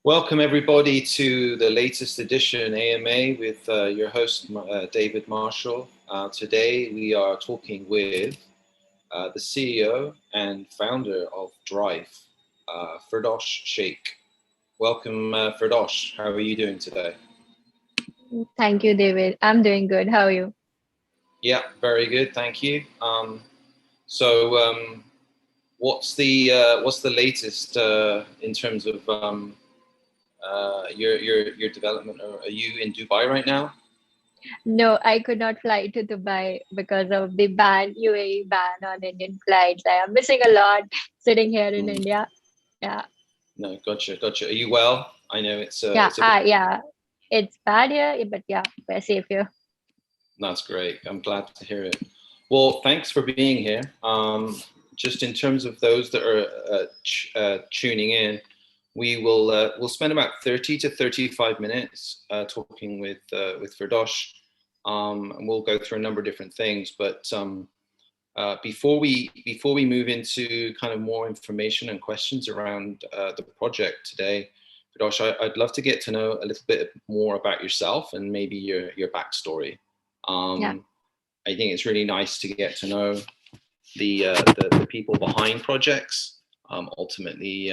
Welcome everybody to the latest edition AMA with your host David Marshall. Today we are talking with the CEO and founder of Drife, Firdosh Sheikh. Welcome, Firdosh. How are you doing today? Thank you, David. I'm doing good. How are you? Yeah, very good. Thank you. So, what's the latest in terms of your development? Are you in Dubai right now? No, I could not fly to Dubai because of the ban, UAE ban on Indian flights. I am missing a lot sitting here in Mm. India. Yeah. No, gotcha. Are you well? I know Yeah. it's a bit. Yeah. It's bad here, but yeah, we're safe here. That's great. I'm glad to hear it. Well, thanks for being here. Just in terms of those that are tuning in, we'll spend about 30 to 35 minutes talking with Firdosh, and we'll go through a number of different things. But before we move into kind of more information and questions around the project today, Firdosh, I'd love to get to know a little bit more about yourself and maybe your backstory. Yeah. I think it's really nice to get to know the people behind projects. Ultimately,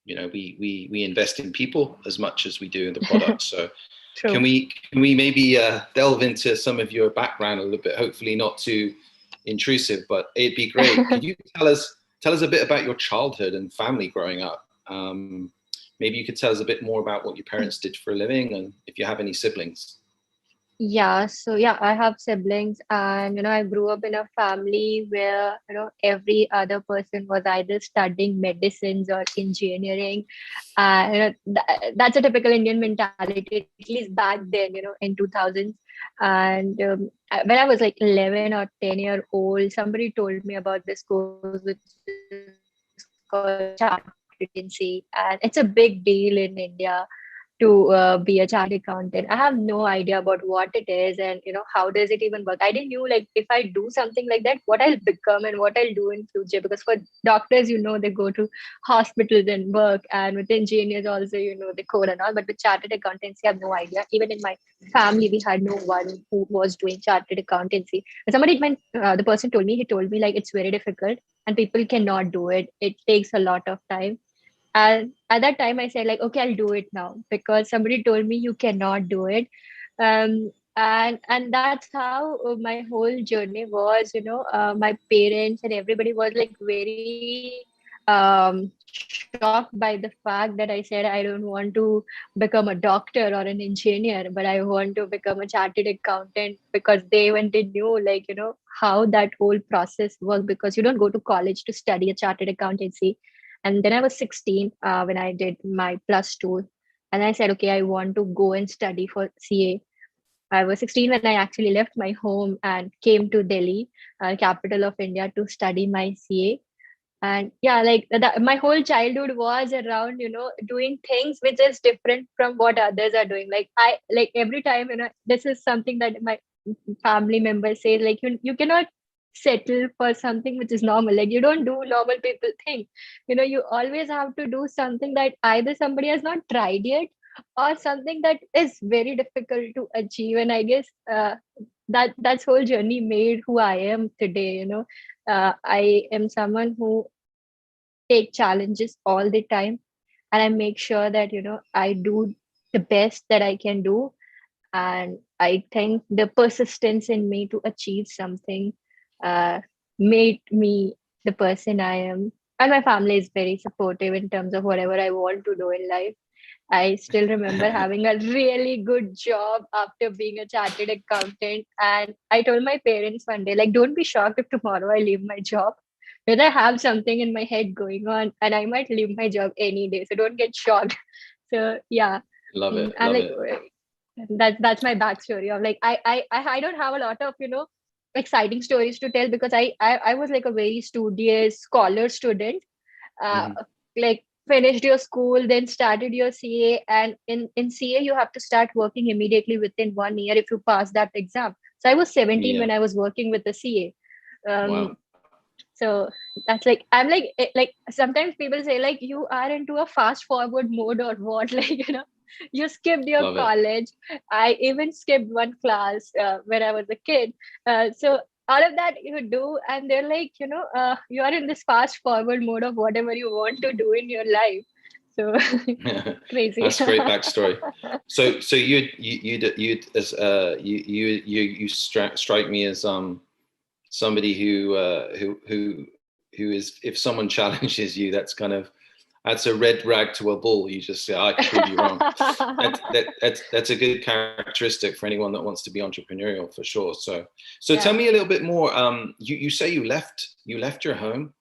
we invest in people as much as we do in the product. So True. can we maybe delve into some of your background a little bit? Hopefully not too intrusive, but it'd be great. Could you tell us a bit about your childhood and family growing up? Maybe you could tell us a bit more about what your parents did for a living and if you have any siblings. Yeah, so yeah, I have siblings, and I grew up in a family where every other person was either studying medicines or engineering. That's a typical Indian mentality, at least back then, in 2000s. And when I was like 11 or 10-year old, somebody told me about this course which is called chartered accountancy, and it's a big deal in India to be a chartered accountant. I have no idea about what it is, and how does it even work. I didn't knew like if I do something like that, what I'll become and what I'll do in future. Because for doctors, they go to hospitals and work, and with engineers also, they code and all. But with chartered accountancy, I have no idea. Even in my family, we had no one who was doing chartered accountancy. And the person told me, he told me like it's very difficult and people cannot do it. It takes a lot of time, and at that time, I said, like, okay, I'll do it now because somebody told me you cannot do it. And that's how my whole journey was. My parents and everybody was like very shocked by the fact that I said I don't want to become a doctor or an engineer, but I want to become a chartered accountant, because they even they knew like how that whole process worked, because you don't go to college to study a chartered accountancy. And then I was 16 when I did my plus two. And I said, okay, I want to go and study for CA. I was 16 when I actually left my home and came to Delhi, capital of India, to study my CA. And yeah, like my whole childhood was around, doing things which is different from what others are doing. Like like every time, this is something that my family members say, like you cannot settle for something which is normal. Like you don't do normal people think. You always have to do something that either somebody has not tried yet, or something that is very difficult to achieve. And I guess that's whole journey made who I am today. I am someone who take challenges all the time, and I make sure that I do the best that I can do. And I think the persistence in me to achieve something uh, made me the person I am. And my family is very supportive in terms of whatever I want to do in life. I still remember having a really good job after being a chartered accountant. And I told my parents one day, like, don't be shocked if tomorrow I leave my job. Because I have something in my head going on and I might leave my job any day. So don't get shocked. So yeah. Love it, And love like it. that's my backstory of like I don't have a lot of exciting stories to tell, because I was like a very studious scholar student. uh, Mm-hmm. like finished your school, then started your CA, and in CA you have to start working immediately within 1 year if you pass that exam. So I was 17 Yeah. when I was working with the CA. um, Wow. So that's like, I'm like, like sometimes people say like you are into a fast forward mode or what, like, you skipped your Love it. college. I even skipped one class when I was a kid. So all of that you do, and they're like, you are in this fast forward mode of whatever you want to do in your life. So crazy. That's a great backstory. So you as strike me as somebody who is, if someone challenges you, that's a red rag to a bull. You just say, I can prove you wrong. That's a good characteristic for anyone that wants to be entrepreneurial, for sure. So Yeah. tell me a little bit more. You say you left your home.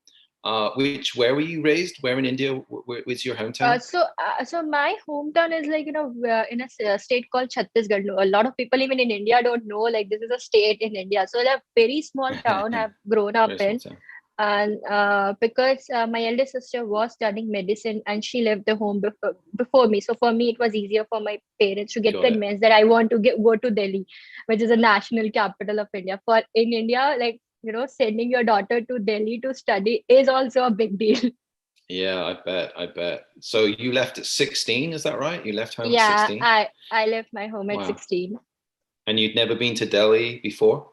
Where were you raised? Where in India was your hometown? So my hometown is like, in a state called Chhattisgarh. A lot of people even in India don't know, like, this is a state in India. So a very small town I've grown up Very small in. town. And because my eldest sister was studying medicine and she left the home before me. So for me, it was easier for my parents to get Got it. convinced that I want to go to Delhi, which is the national capital of India. For in India, like, sending your daughter to Delhi to study is also a big deal. Yeah, I bet. So you left at 16, is that right? You left home at Yeah, 16? I left my home at Wow. 16. And you'd never been to Delhi before?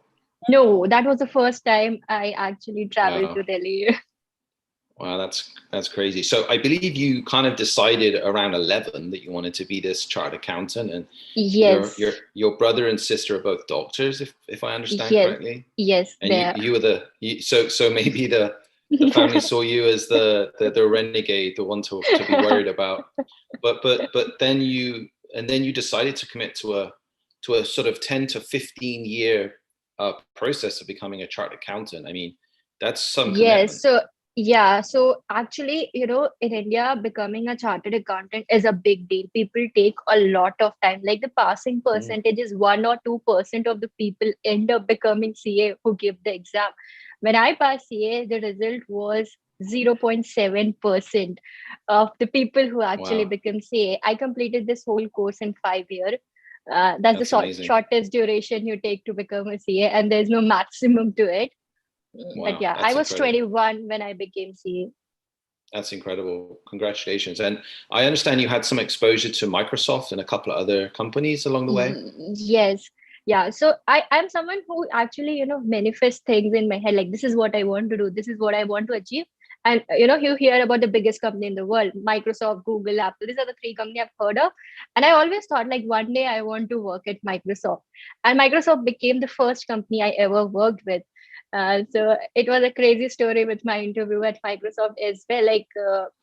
No, that was the first time I actually traveled Wow. to Delhi. Wow, that's crazy. So I believe you kind of decided around 11 that you wanted to be this chartered accountant, and Yes, your brother and sister are both doctors, if I understand yes, correctly. yes, And there. you were so maybe the family saw you as the renegade, the one to be worried about. But then you decided to commit to a sort of 10 to 15 year process of becoming a chartered accountant. I mean, that's some Yes. commitment. So, yeah. So, actually, in India, becoming a chartered accountant is a big deal. People take a lot of time. Like the passing Mm. percentage is 1 or 2% of the people end up becoming CA who give the exam. When I passed CA, the result was 0.7% of the people who actually Wow, become CA. I completed this whole course in 5 years. That's the that's amazing. shortest duration you take to become a CA, and there's no maximum to it. But Wow, yeah, I that's was incredible. 21 when I became CA. That's incredible. Congratulations. And I understand you had some exposure to Microsoft and a couple of other companies along the way. Yes. Yeah. So I'm someone who actually, manifests things in my head. Like, this is what I want to do. This is what I want to achieve. And, you hear about the biggest company in the world, Microsoft, Google, Apple. These are the three companies I've heard of. And I always thought like one day I want to work at Microsoft. And Microsoft became the first company I ever worked with. So it was a crazy story with my interview at Microsoft as well. Like,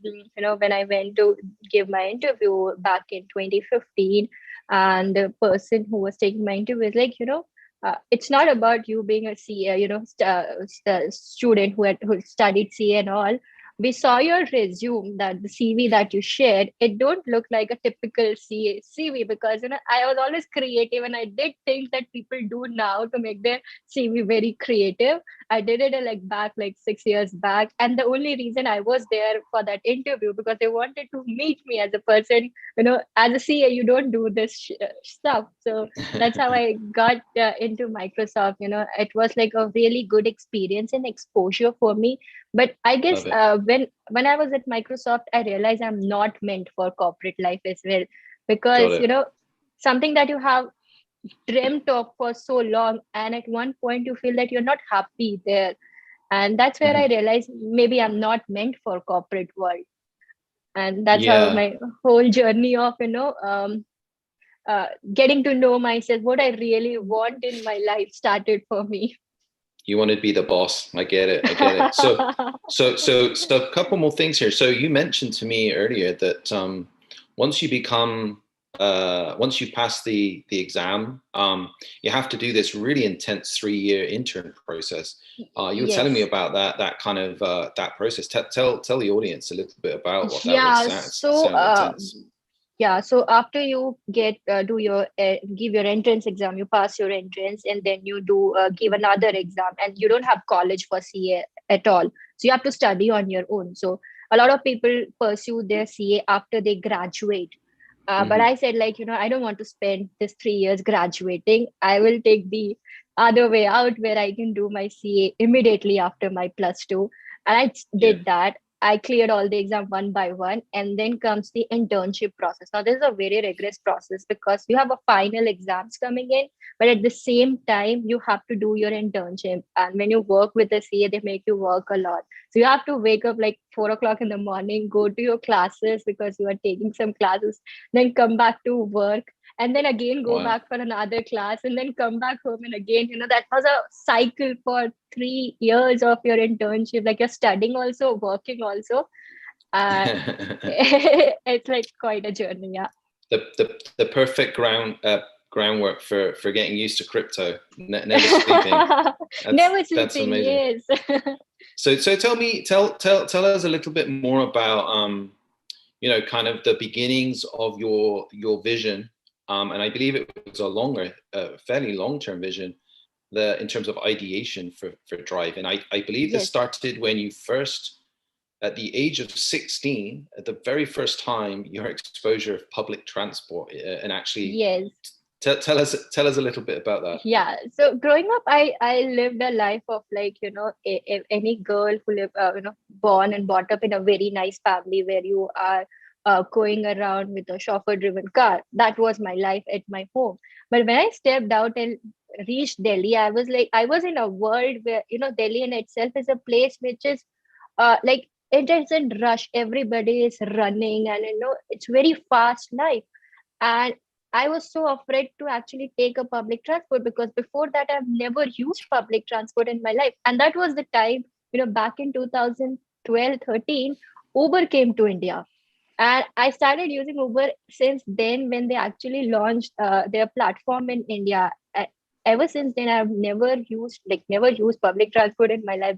when I went to give my interview back in 2015, and the person who was taking my interview is like, it's not about you being a CA, student who studied CA and all. We saw your resume, that the CV that you shared, it don't look like a typical CA CV, because I was always creative and I did things that people do now to make their CV very creative. I did it like back like 6 years back, and the only reason I was there for that interview because they wanted to meet me as a person. As a CA, you don't do this stuff. So that's how I got into Microsoft. It was like a really good experience and exposure for me. But I guess Love it. when I was at Microsoft, I realized I'm not meant for corporate life as well, Got because it. something that you have dreamt of for so long, and at one point you feel that you're not happy there, and that's where I realized maybe I'm not meant for corporate world. And that's how Yeah. my whole journey of getting to know myself, what I really want in my life, started for me. You want to be the boss. I get it. I get it. So a couple more things here. So you mentioned to me earlier that once you become once you pass the exam, you have to do this really intense 3 year intern process. You were telling me Yes. about that kind of that process. Tell the audience a little bit about what that was. Yeah. So Sounds intense. yeah, so after you get do your give your entrance exam, you pass your entrance, and then you do give another exam, and you don't have college for CA at all. So you have to study on your own. So a lot of people pursue their CA after they graduate. But Hmm. I said, like, I don't want to spend this 3 years graduating. I will take the other way out where I can do my CA immediately after my plus two. And Yeah. did that. I cleared all the exam one by one, and then comes the internship process. Now, this is a very rigorous process because you have a final exams coming in, but at the same time, you have to do your internship. And when you work with the CA, they make you work a lot. So you have to wake up like 4 o'clock in the morning, go to your classes because you are taking some classes, then come back to work, and then again go Wow. back for another class, and then come back home, and again, that was a cycle for 3 years of your internship. Like you're studying also, working also, and it's like quite a journey. Yeah. The perfect groundwork for getting used to crypto. Never sleeping. Never That's sleeping. amazing. Yes. So tell us a little bit more about kind of the beginnings of your vision. And I believe it was fairly long-term vision, in terms of ideation for Drive. And I believe this Yes. started when you first, at the age of 16, at the very first time, your exposure of public transport, and actually, Yes. tell us a little bit about that. Yeah. So growing up, I lived a life of like, any girl who live, born and brought up in a very nice family where you are going around with a chauffeur driven car. That was my life at my home. But when I stepped out and reached Delhi, I was like, I was in a world where, Delhi in itself is a place which is like it is in rush. Everybody is running, and it's very fast life. And I was so afraid to actually take a public transport because before that I've never used public transport in my life. And that was the time, back in 2012, 13, Uber came to India. And I started using Uber since then when they actually launched their platform in India. Ever since then, I've never used public transport in my life.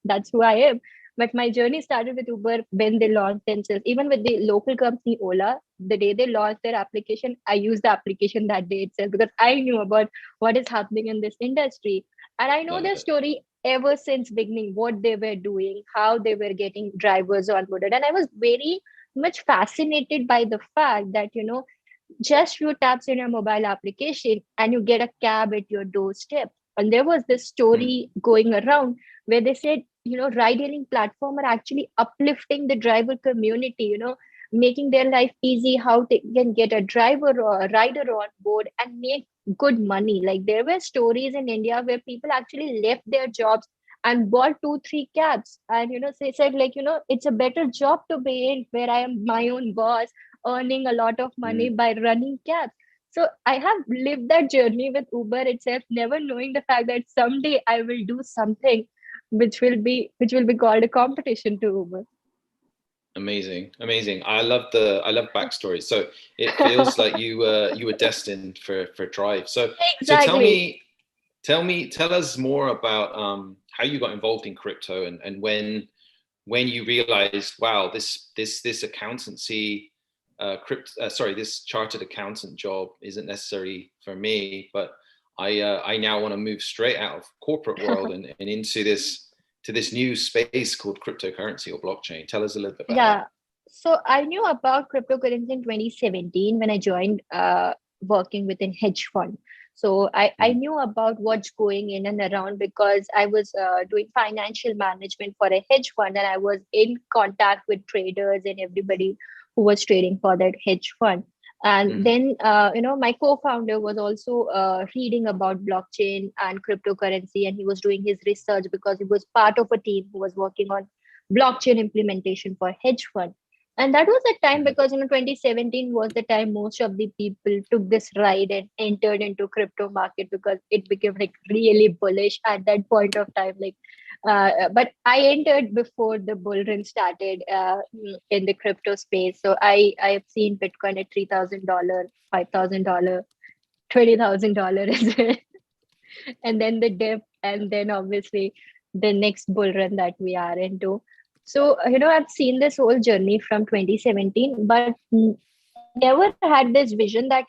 That's who I am. But my journey started with Uber when they launched themselves. Even with the local company Ola, the day they launched their application, I used the application that day itself because I knew about what is happening in this industry. And I know Love their it. story ever since beginning, what they were doing, how they were getting drivers onboarded. And I was very much fascinated by the fact that, just few taps in your mobile application and you get a cab at your doorstep. And there was this Mm. story going around where they said, ride hailing platform are actually uplifting the driver community, making their life easy, how they can get a driver or a rider on board and make good money. Like there were stories in India where people actually left their jobs and bought 2 3 cabs, and they said like, it's a better job to be in where I am my own boss, earning a lot of money Mm. by running cabs. So I have lived that journey with Uber itself, never knowing the fact that someday I will do something which will be called a competition to Uber. Amazing. I love backstories. So it feels like you were destined for Drive. So Exactly. tell us more about how you got involved in crypto, and when you realized, wow, this accountancy, this chartered accountant job isn't necessarily for me, but I now want to move straight out of corporate world and into this new space called cryptocurrency or blockchain. Tell us a little bit about that. Yeah. So I knew about cryptocurrency in 2017 when I joined working with a hedge fund. So I Mm. knew about what's going in and around because I was doing financial management for a hedge fund, and I was in contact with traders and everybody who was trading for that hedge fund. And Mhm. then, my co-founder was also reading about blockchain and cryptocurrency, and he was doing his research because he was part of a team who was working on blockchain implementation for hedge fund. And that was the time Mhm. because 2017 was the time most of the people took this ride and entered into crypto market because it became like really bullish at that point of time. Like, but I entered before the bull run started in the crypto space. So I have seen Bitcoin at $3,000, $5,000, $20,000 as well, and then the dip, and then obviously the next bull run that we are into. So, I've seen this whole journey from 2017, but I never had this vision that,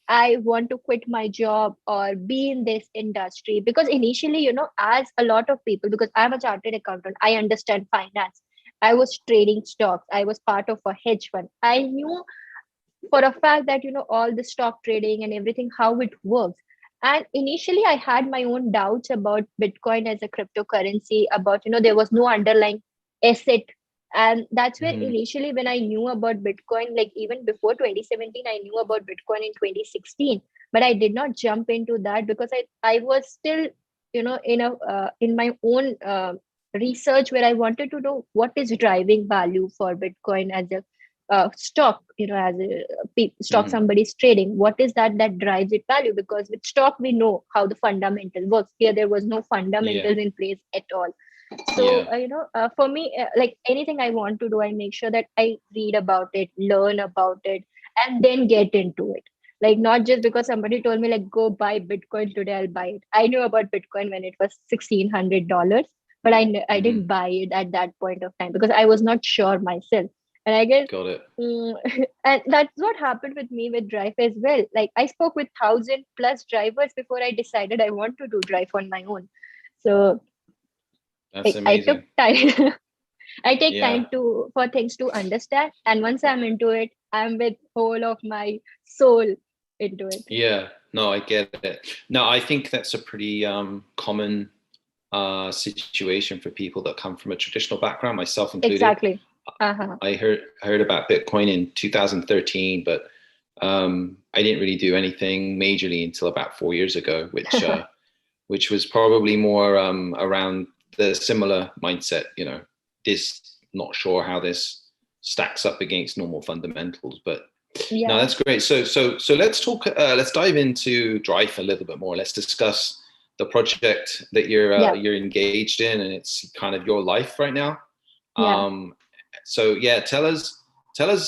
I want to quit my job or be in this industry. Because initially, as a lot of people, because I'm a chartered accountant, I understand finance. I was trading stocks. I was part of a hedge fund. I knew for a fact that, all the stock trading and everything, how it works. And initially, I had my own doubts about Bitcoin as a cryptocurrency, about, there was no underlying asset. And that's where Mm, initially, when I knew about Bitcoin, like even before 2017, I knew about Bitcoin in 2016, but I did not jump into that because I was still, in my own research where I wanted to know what is driving value for Bitcoin as a stock, as a stock mm, somebody's trading. What is that drives it value? Because with stock, we know how the fundamental works. Here, there was no yeah, fundamentals in place at all. So, yeah, for me, like anything I want to do, I make sure that I read about it, learn about it, and then get into it. Like, not just because somebody told me, like, go buy Bitcoin today, I'll buy it. I knew about Bitcoin when it was $1,600, but I mm, didn't buy it at that point of time because I was not sure myself. And I guess, got it. mm, and that's what happened with me with Drive as well. Like, I spoke with 1,000+ drivers before I decided I want to do Drive on my own. So That's I took amazing. time. I take Yeah, time to for things to understand, and once I'm into it, I'm with whole of my soul into it. yeah. No, I get it. No, I think that's a pretty common situation for people that come from a traditional background, myself included. Exactly. Uh-huh. I heard about Bitcoin in 2013, but I didn't really do anything majorly until about 4 years ago, which was probably more around the similar mindset. This not sure how this stacks up against normal fundamentals, but no, Yeah. that's great. So let's talk. Let's dive into Drife a little bit more. Let's discuss the project that Yeah. you're engaged in, and it's kind of your life right now. Yeah. Um, so yeah, tell us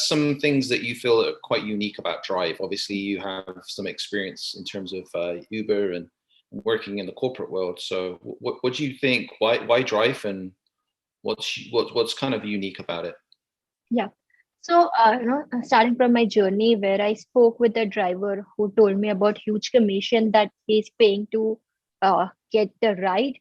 some things that you feel are quite unique about Drive. Obviously, you have some experience in terms of Uber and working in the corporate world. So what do you think? Why Drive, and what's kind of unique about it? Yeah. So, starting from my journey where I spoke with a driver who told me about huge commission that he's paying to get the ride,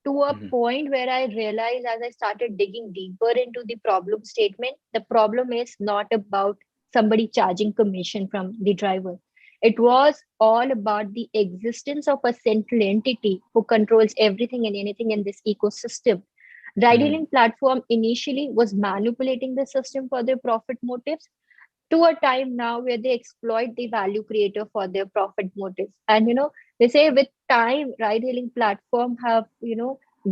to a Mm-hmm. point where I realized as I started digging deeper into the problem statement, the problem is not about somebody charging commission from the driver. It was all about the existence of a central entity who controls everything and anything in this ecosystem. Ride Mm-hmm. hailing platform initially was manipulating the system for their profit motives, to a time now where they exploit the value creator for their profit motives. And they say with time, ride hailing platform have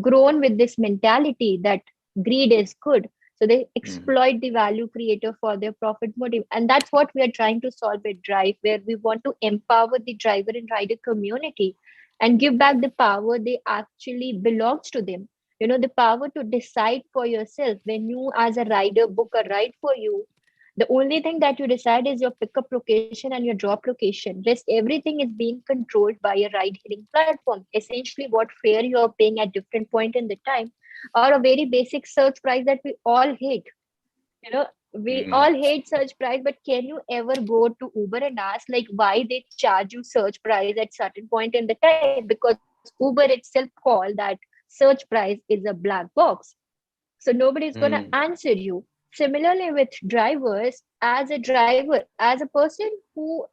grown with this mentality that greed is good. So they Mm-hmm. exploit the value creator for their profit motive. And that's what we are trying to solve with Drive, where we want to empower the driver and rider community and give back the power they actually belongs to them. The power to decide for yourself. When you as a rider book a ride for you, the only thing that you decide is your pickup location and your drop location. Rest everything is being controlled by a ride-hailing platform. Essentially, what fare you are paying at different point in the time, or a very basic search price that we all hate. We Mm-hmm. all hate search price, but can you ever go to Uber and ask like why they charge you search price at certain point in the time? Because Uber itself call that search price is a black box, so nobody's going to Mm-hmm. answer you. Similarly with drivers, as a driver, as a person who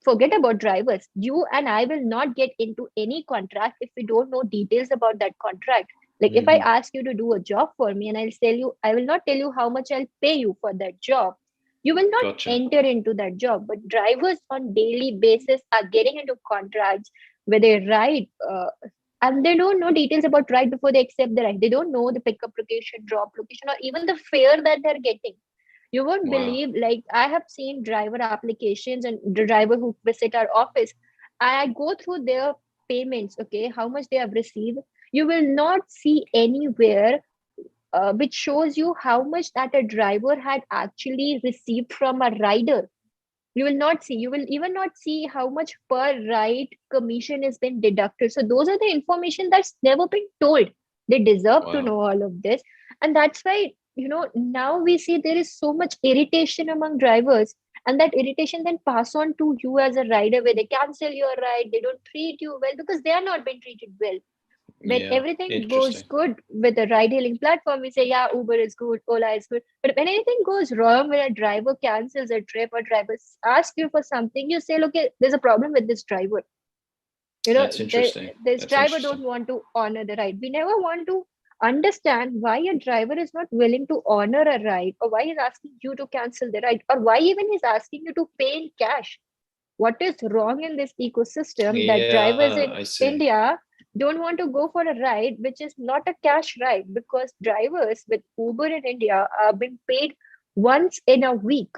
forget about drivers, you and I will not get into any contract if we don't know details about that contract. Like if I Mm-hmm. ask you to do a job for me and I'll tell you, I will not tell you how much I'll pay you for that job, you will not Gotcha. enter into that job. But drivers on daily basis are getting into contracts where they ride, and they don't know details about ride before they accept the ride. They don't know the pickup location, drop location, or even the fare that they're getting. You won't Wow. believe, like I have seen driver applications and the driver who visit our office. I go through their payments, okay, how much they have received. You will not see anywhere which shows you how much that a driver had actually received from a rider. You will not see. You will even not see how much per ride commission has been deducted. So those are the information that's never been told. They deserve to Wow. know all of this. And that's why, now we see there is so much irritation among drivers. And that irritation then pass on to you as a rider, where they cancel your ride, they don't treat you well because they are not being treated well. When Yeah, everything goes interesting. good with a ride hailing platform, we say, yeah, Uber is good, Ola is good. But when anything goes wrong, when a driver cancels a trip or driver asks you for something, you say, okay, there's a problem with this driver. That's interesting. This That's driver don't interesting. want to honor the ride. We never want to understand why a driver is not willing to honor a ride, or why he's asking you to cancel the ride, or why even he's asking you to pay in cash. What is wrong in this ecosystem that drivers Yeah, in I see. India don't want to go for a ride which is not a cash ride? Because drivers with Uber in India are being paid once in a week.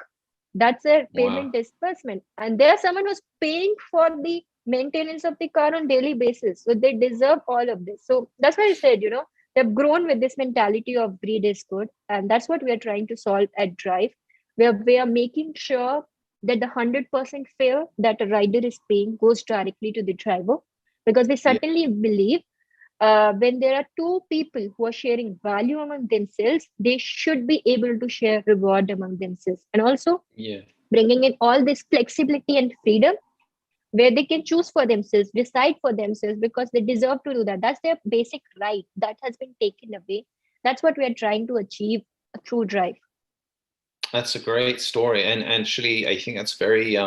That's their Wow. payment disbursement. And there's someone who's paying for the maintenance of the car on daily basis. So they deserve all of this. So that's why I said, they've grown with this mentality of greed is good. And that's what we are trying to solve at Drive, where we are making sure that the 100% fare that a rider is paying goes directly to the driver. Because we Yeah, certainly believe when there are two people who are sharing value among themselves, they should be able to share reward among themselves. And also yeah. bringing in all this flexibility and freedom where they can choose for themselves, decide for themselves, because they deserve to do that. That's their basic right that has been taken away. That's what we are trying to achieve through Drive. That's a great story, and actually, I think that's very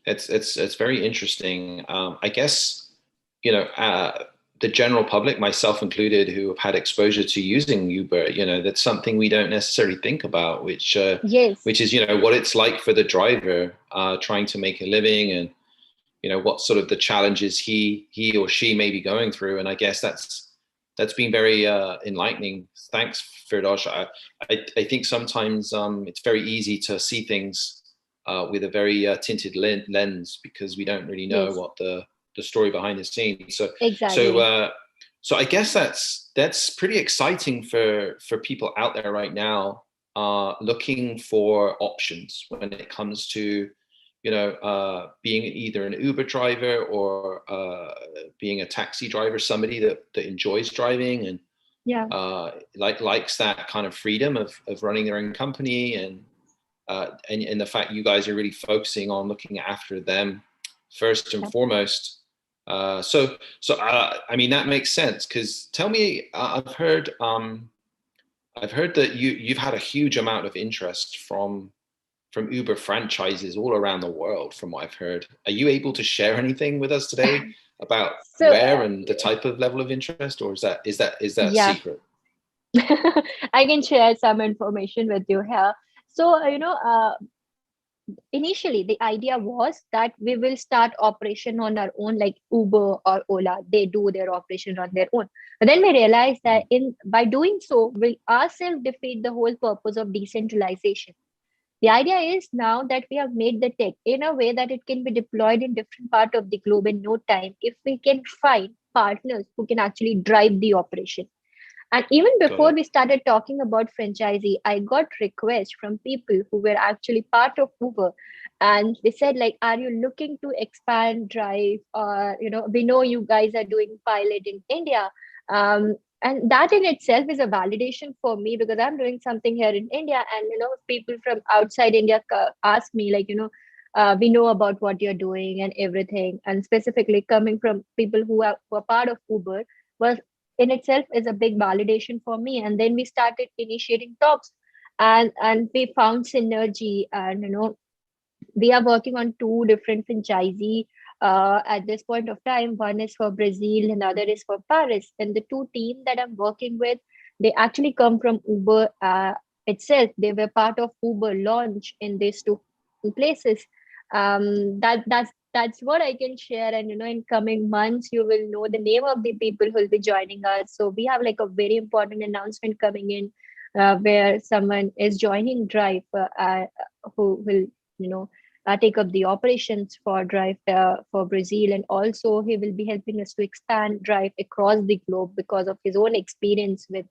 it's very interesting. I guess the general public, myself included, who have had exposure to using Uber, that's something we don't necessarily think about, Yes, which is what it's like for the driver trying to make a living, and what sort of the challenges he or she may be going through. And I guess that's been very enlightening. Thanks, Firdosh. I think sometimes it's very easy to see things with a very tinted lens, because we don't really know yes, what the story behind the scenes. So exactly. so I guess that's pretty exciting for people out there right now looking for options when it comes to being either an Uber driver or being a taxi driver, somebody that enjoys driving and Yeah, likes that kind of freedom of running their own company, and the fact you guys are really focusing on looking after them first and yeah. foremost. So I mean that makes sense, because tell me, I've heard that you've had a huge amount of interest from Uber franchises all around the world, from what I've heard. Are you able to share anything with us today about So, where and the type of level of interest, or is that yeah, secret? I can share some information with you here. So, initially the idea was that we will start operation on our own, like Uber or Ola, they do their operation on their own. But then we realized that in by doing so we ourselves defeat the whole purpose of decentralization. The idea is now that we have made the tech in a way that it can be deployed in different part of the globe in no time, if we can find partners who can actually drive the operation. And even Got before it. we started talking about franchisee, I got requests from people who were actually part of Uber. And they said, like, are you looking to expand Drive? Or, we know you guys are doing pilot in India. And that in itself is a validation for me, because I'm doing something here in India. And, people from outside India ask me, like, we know about what you're doing and everything. And specifically coming from people who are part of Uber was in itself is a big validation for me. And then we started initiating talks, and we found synergy. And we are working on two different franchisee at this point of time. One is for Brazil, another is for Paris. And the two team that I'm working with, they actually come from Uber itself. They were part of Uber launch in these two places. That's what I can share. And in coming months, you will know the name of the people who will be joining us. So we have like a very important announcement coming in, where someone is joining Drive, who will you know take up the operations for Drive for Brazil, and also he will be helping us to expand Drive across the globe because of his own experience with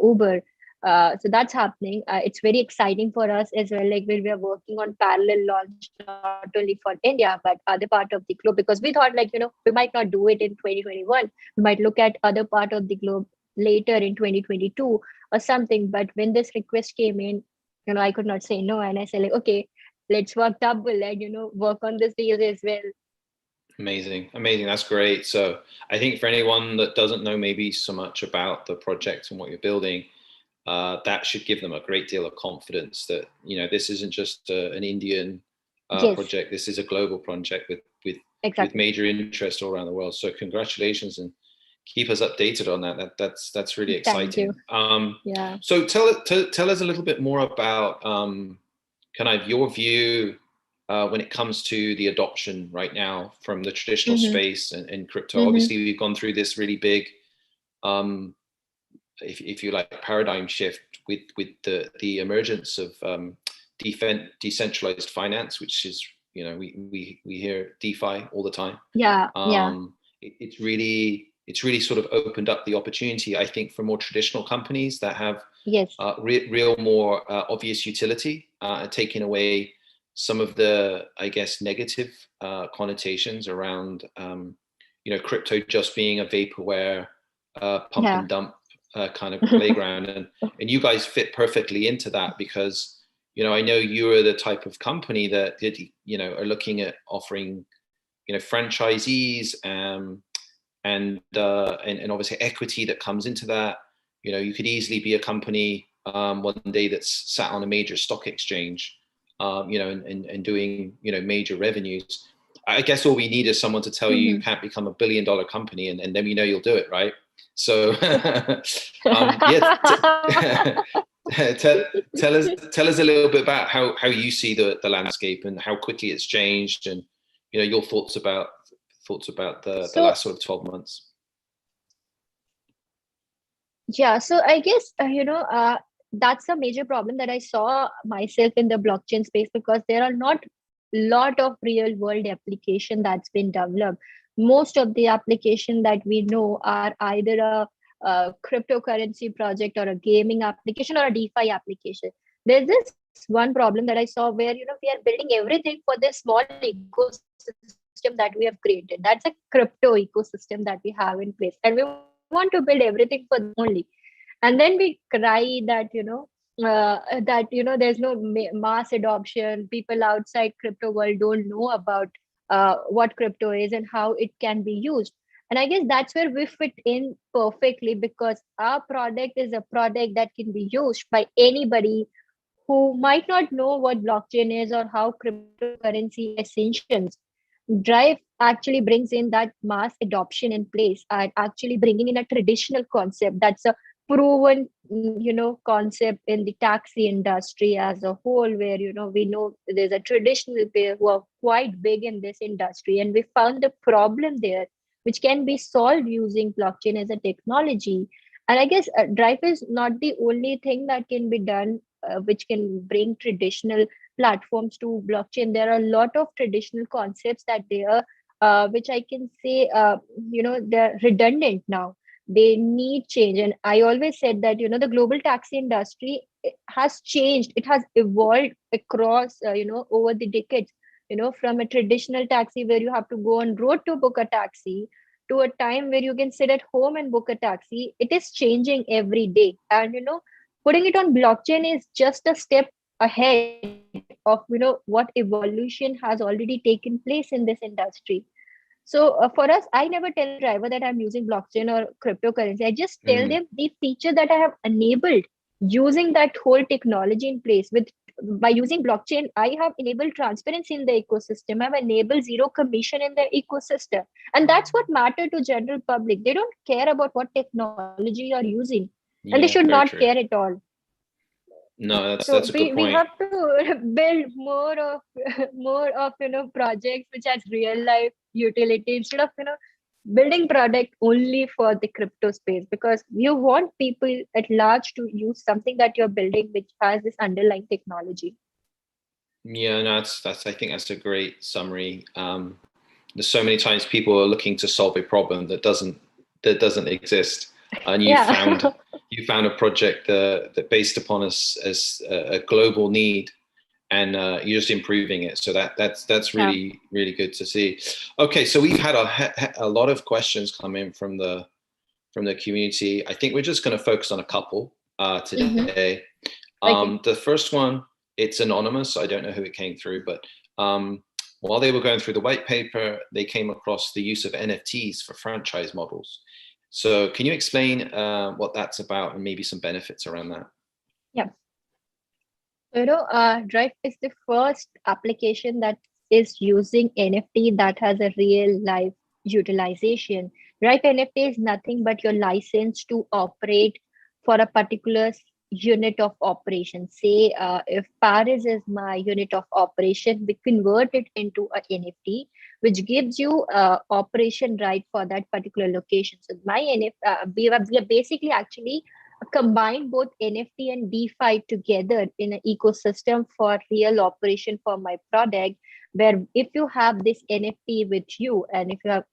Uber. So that's happening. It's very exciting for us as well. Like we are working on parallel launch, not only for India but other part of the globe, because we thought, like, we might not do it in 2021. We might look at other part of the globe later in 2022 or something. But when this request came in, I could not say no, and I said, like, okay, let's work double and work on this deal as well. Amazing, amazing. That's great. So I think for anyone that doesn't know maybe so much about the project and what you're building, that should give them a great deal of confidence that, this isn't just an Indian Yes, project. This is a global project with exactly. major interest all around the world. So congratulations, and keep us updated on that. That's really Thank you. exciting. Yeah. So tell us a little bit more about kind of your view when it comes to the adoption right now from the traditional Mm-hmm. space and crypto. Mm-hmm. Obviously, we've gone through this really big, if you like, paradigm shift with the emergence of decentralized finance, which is, we hear DeFi all the time. Yeah. Yeah. It's really sort of opened up the opportunity, I think, for more traditional companies that have Yes. real more obvious utility, taking away some of the, I guess, negative connotations around, crypto just being a vaporware, pump Yeah. and dump kind of playground. And you guys fit perfectly into that because, I know you are the type of company that, are looking at offering, franchisees and obviously equity that comes into that. You could easily be a company one day that's sat on a major stock exchange, and doing, major revenues. I guess all we need is someone to tell you Mm-hmm. you can't become $1 billion company, and then you'll do it, right? So, yeah, tell us a little bit about how you see the landscape and how quickly it's changed, and your thoughts about the So last sort of 12 months. yeah, so I guess that's a major problem that I saw myself in the blockchain space, because there are not lot of real world application that's been developed. Most of the application that we know are either a cryptocurrency project or a gaming application or a DeFi application. There's this one problem that I saw where we are building everything for this small ecosystem that we have created. That's a crypto ecosystem that we have in place, and we want to build everything for them only. And then we cry that there's no mass adoption. People outside crypto world don't know about what crypto is and how it can be used. And I guess that's where we fit in perfectly, because our product is a product that can be used by anybody who might not know what blockchain is or how cryptocurrency essentials. Drive actually brings in that mass adoption in place, and actually bringing in a traditional concept that's a proven concept in the taxi industry as a whole, where we know there's a traditional player who are quite big in this industry, and we found the problem there which can be solved using blockchain as a technology. And I guess Drive is not the only thing that can be done, which can bring traditional platforms to blockchain. There are a lot of traditional concepts that they are, which I can say, they're redundant now. They need change. And I always said that, the global taxi industry has changed. It has evolved across, over the decades, from a traditional taxi where you have to go on road to book a taxi, to a time where you can sit at home and book a taxi. It is changing every day. And, putting it on blockchain is just a step ahead of what evolution has already taken place in this industry. So for us, I never tell the driver that I'm using blockchain or cryptocurrency. I just tell them the feature that I have enabled using that whole technology in place. With by using blockchain, I have enabled transparency in the ecosystem. I've enabled zero commission in the ecosystem, and that's what matter to general public. They don't care about what technology you're using, and they should Yeah, not very care true. at all. No, So that's a good we point. have to build more of more of projects which has real life utility, instead of building product only for the crypto space, because you want people at large to use something that you're building which has this underlying technology. Yeah, no, that's I think that's a great summary. There's so many times people are looking to solve a problem that doesn't exist, and Yeah. you found a project that based upon as a global need, and you're just improving it. So that's Yeah. really really good to see. Okay, so we've had a lot of questions come in from the community. I think we're just going to focus on a couple Mm-hmm. today. Okay. The first one, it's anonymous, so I don't know who it came through, but while they were going through the white paper, they came across the use of NFTs for franchise models. So can you explain what that's about and maybe some benefits around that? Yeah. Drife is the first application that is using NFT that has a real life utilization. Drive NFT is nothing but your license to operate for a particular unit of operation. Say, if Paris is my unit of operation, we convert it into a NFT, which gives you operation right for that particular location. So my NFT, we are basically actually combine both NFT and DeFi together in an ecosystem for real operation for my product. Where if you have this NFT with you, and if you have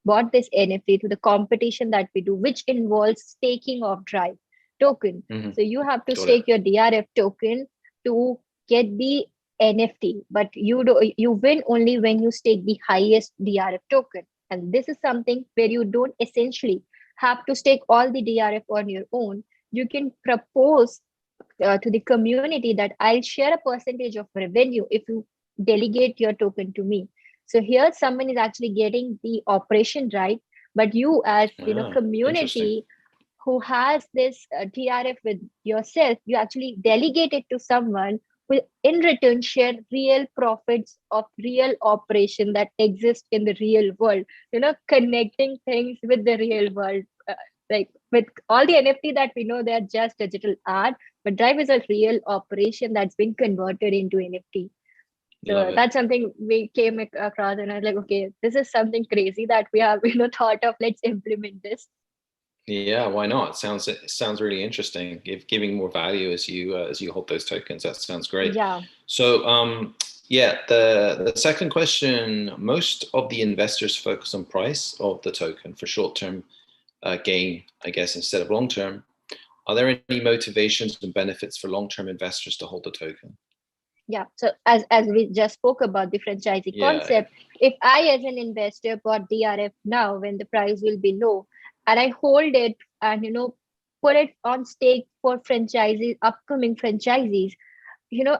bought this NFT to the competition that we do, which involves staking of Drive token. So you have to stake your DRF token to get the NFT, but you win only when you stake the highest DRF token. And this is something where you don't essentially have to stake all the DRF on your own. You can propose to the community that I'll share a percentage of revenue if you delegate your token to me. So here someone is actually getting the operation right, but you as community who has this DRF with yourself, you actually delegate it to someone who in return share real profits of real operation that exist in the real world, connecting things with the real world. Like with all the NFT that we know, they're just digital art, but Drive is a real operation that's been converted into NFT. So that's something we came across, and I was like, okay, this is something crazy that we have, thought of. Let's implement this. Yeah, why not? It sounds really interesting. Giving more value as you hold those tokens. That sounds great. Yeah. So the second question: most of the investors focus on price of the token for short-term gain, I guess, instead of long-term. Are there any motivations and benefits for long-term investors to hold the token? Yeah. So as we just spoke about the franchisee concept, if I as an investor bought DRF now when the price will be low, and I hold it and put it on stake for upcoming franchisees,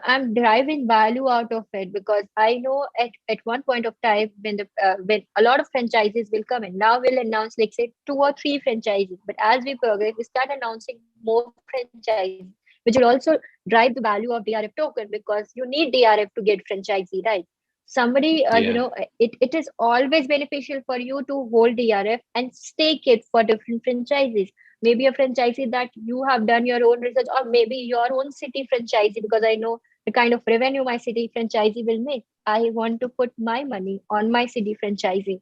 I'm deriving value out of it, because I know at one point of time when a lot of franchises will come in. Now we'll announce, like, say 2 or 3 franchises, but as we progress, we start announcing more franchises, which will also drive the value of DRF token, because you need DRF to get franchisee, right? Somebody, it is always beneficial for you to hold DRF and stake it for different franchises. Maybe a franchisee that you have done your own research, or maybe your own city franchisee, because I know the kind of revenue my city franchisee will make. I want to put my money on my city franchisee.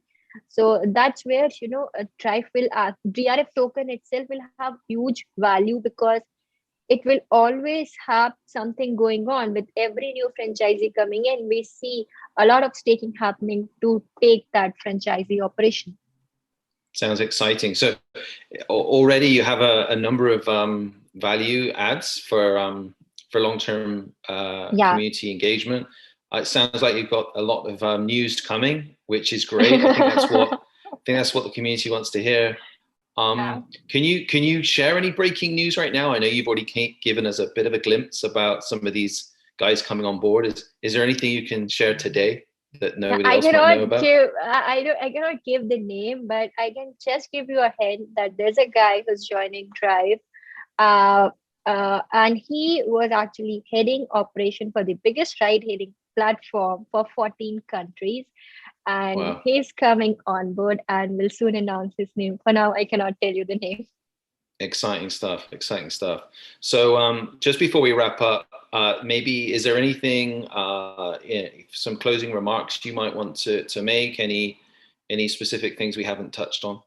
So that's where, a DRF token itself will have huge value, because it will always have something going on with every new franchisee coming in. We see a lot of staking happening to take that franchisee operation. Sounds exciting. So already you have a number of value adds for long-term community engagement. It sounds like you've got a lot of news coming, which is great. I think that's what the community wants to hear. Can you share any breaking news right now? I know you've already given us a bit of a glimpse about some of these guys coming on board. Is there anything you can share today that nobody else might know about? I cannot give the name, but I can just give you a hint that there's a guy who's joining Drive, and he was actually heading operation for the biggest ride-hailing platform for 14 countries. And he's coming on board and will soon announce his name. For now, I cannot tell you the name. Exciting stuff. So just before we wrap up, maybe is there anything, some closing remarks you might want to make? Any specific things we haven't touched on?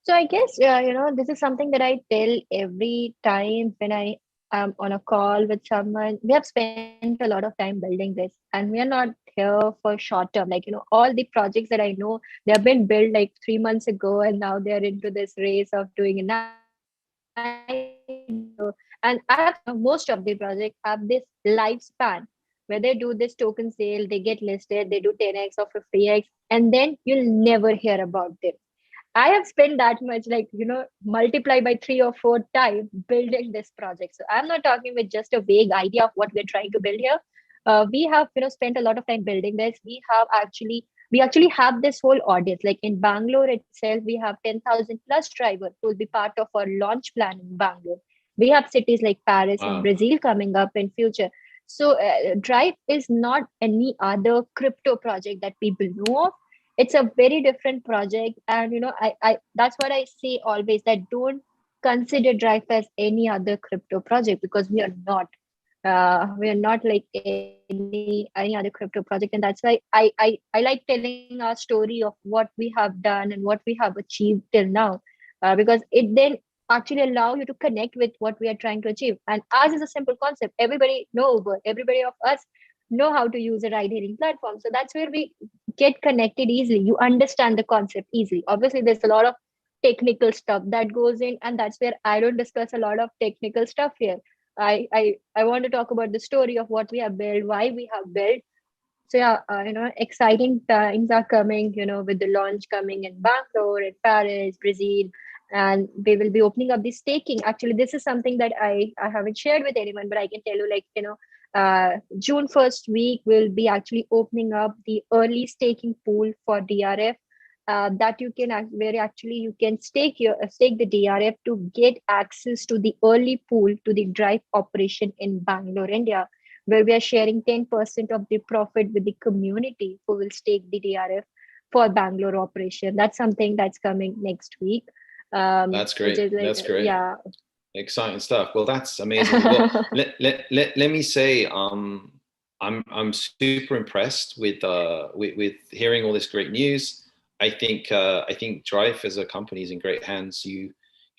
So I guess, this is something that I tell every time when I am on a call with someone. We have spent a lot of time building this, and we are not here for short term. Like, all the projects that I know, they have been built like 3 months ago, and now they're into this race of doing it. And I have most of the projects have this lifespan where they do this token sale, they get listed, they do 10x or 50x, and then you'll never hear about them. I have spent that much, multiply by 3 or 4 times building this project. So I'm not talking with just a vague idea of what we're trying to build here. we have spent a lot of time building this. We actually have this whole audience. Like in Bangalore itself, we have 10,000 plus drivers who will be part of our launch plan in Bangalore. We have cities like Paris and Wow. Brazil coming up in future. So Drive is not any other crypto project that people know of. It's a very different project, and I that's what I say always, that don't consider Drive as any other crypto project, because we are not like any other crypto project. And that's why I like telling our story of what we have done and what we have achieved till now, because it then actually allow you to connect with what we are trying to achieve. And ours is a simple concept. Everybody know Uber, everybody of us know how to use a ride hailing platform. So that's where we get connected easily. You understand the concept easily. Obviously there's a lot of technical stuff that goes in, and that's where I don't discuss a lot of technical stuff here. I want to talk about the story of what we have built, why we have built. So yeah, exciting times are coming, with the launch coming in Bangalore, in Paris, Brazil, and we will be opening up the staking. Actually, this is something that I haven't shared with anyone, but I can tell you, like, June first week we'll be actually opening up the early staking pool for DRF. That you can where actually you can stake the DRF to get access to the early pool to the Drive operation in Bangalore, India, where we are sharing 10% of the profit with the community who will stake the DRF for Bangalore operation. That's something that's coming next week. That's Which great. is like, That's great. yeah. Exciting stuff. Well, that's amazing. Well, let me say, I'm super impressed with hearing all this great news. I think Drive as a company is in great hands. You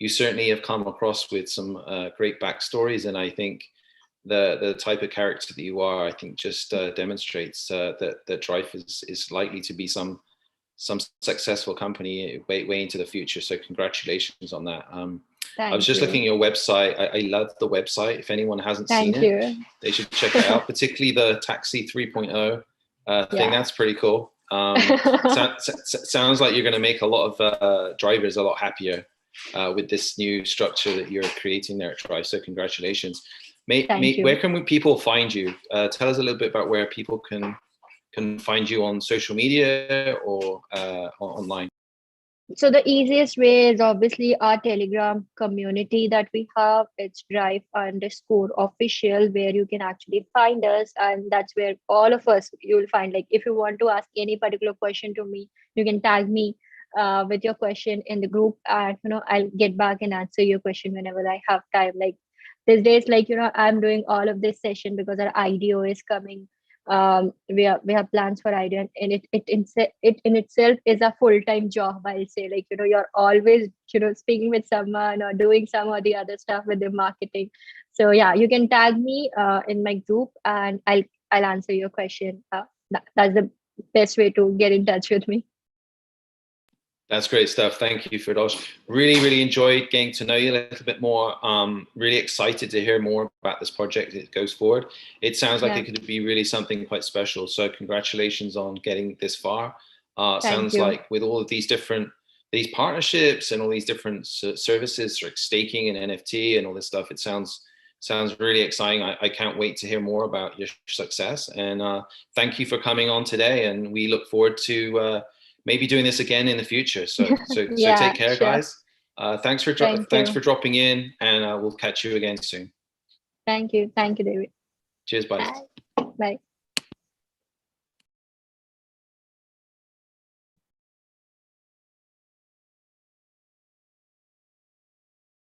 certainly have come across with some great backstories, and I think the type of character that you are, I think, just demonstrates that Drive is likely to be some successful company way into the future. So congratulations on that. I was Thank just looking you. at your website. I love the website. If anyone hasn't seen Thank it, you. they should check it out, particularly the Taxi 3.0 thing. Yeah. That's pretty cool. Sounds like you're going to make a lot of drivers a lot happier with this new structure that you're creating there at Drive. So congratulations. Thank Where you. can people find you? Tell us a little bit about where people can find you on social media or online. So the easiest way is obviously our Telegram community that we have. It's Drive_official, where you can actually find us, and that's where all of us you'll find. Like if you want to ask any particular question to me, you can tag me with your question in the group, and I'll get back and answer your question whenever I have time. Like these days, like I'm doing all of this session because our IDO is coming. We have plans for idea, and it in itself is a full-time job, I'll say. Like you're always speaking with someone or doing some or the other stuff with the marketing. So yeah, you can tag me in my group, and I'll answer your question. That's the best way to get in touch with me. That's great stuff. Thank you, Firdosh. Really, really enjoyed getting to know you a little bit more. Really excited to hear more about this project as it goes forward. It sounds like Yeah. it could be really something quite special. So congratulations on getting this far. Thank Sounds you. like with all of these partnerships and all these different services like staking and NFT and all this stuff, it sounds really exciting. I can't wait to hear more about your success. And thank you for coming on today. And we look forward to maybe doing this again in the future. So take Yeah, care, sure. guys. Thanks for Thank you. dropping in, and we'll catch you again soon. Thank you, David. Cheers, bye. Bye. Bye.